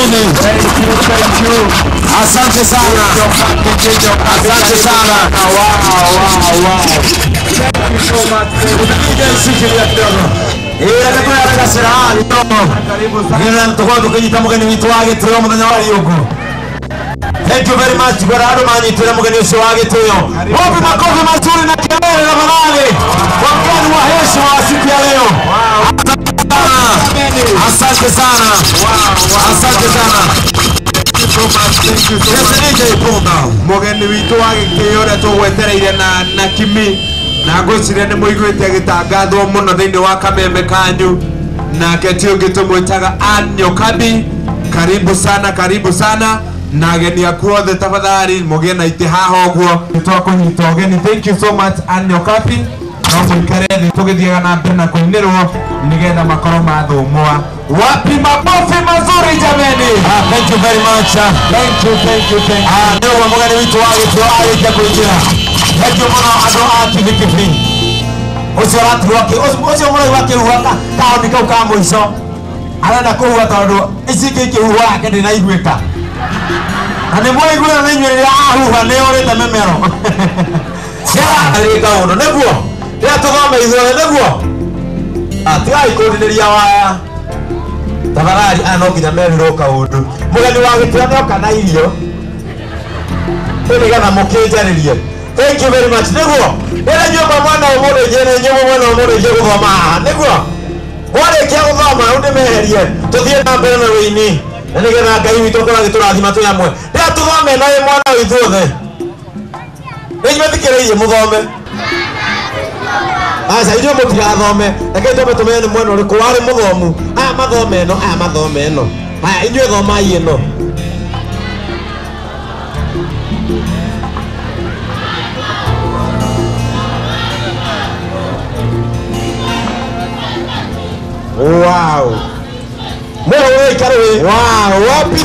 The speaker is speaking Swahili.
jameni. Thank you. Asante sana. Asante sana. Wow. Thank you so much. Thank you very much. Gorado manyi tuna mgeni usiwage tuyo. Wapi makofi mazuri na kelele na manane. Kwa mgeni wa heshima wa siku ya leo. Asante sana. Asante sana. Thank you so much. Mugeni witu wagitio na tugwetereire na kimi na ngwicire ni muiguite agitangathwo muno thiini wa kameme kanyu na ketio ngitumwitaga Anyo Kabi. Karibu sana na ageni aku othe tafadhali mugie na ite haha uguo nitwakunyita ugeni. Thank you so much Anyo Kabi. No mwikare thi tugithiaga na mbere na kuinirwo nigetha makoro mathumwa. Wapi makofi mazuri jameni. Thank you very much. Thank you. Ndio mgeni witu wagitio arĩkia kuingira. Thank you muno andu a Kilifi. Ucio mũrei wa kĩhuha kaoni kau ka mũico arenda kũhuha tondũ ici kĩhuha yake ndĩnaiguĩka na nĩ mwaiguĩra na inyuĩ rĩrĩa ahuha nĩ ũrĩte memero arĩ kaũndũ nĩguo rĩrĩa tũthome ithuothe nĩguo tigai kũndinĩria waya tafadhali no nginya merirwo kaũndũ. Mũgeni wa gĩtĩo nĩoka na irio nĩgetha mũkĩnjarĩrie. Thank you very much. Niguo ila nyumba mwana umureje na nyumba mwana umureje guthoma haha niguo warikia guthoma undimeherie tuthie na mbere na wini na nigetha Ngai witu kora giturathima tu yamwe rĩa tuthome na mwana witu othe nĩnyuĩthikĩrĩirie muthome asa inyuĩ mũtigathome reke itũme tũmenye nĩ mwena ũrĩkũ warĩ mũthomu. Aya mathome ĩno aya inyuĩ thomai ĩno. Wow. Wow, wapi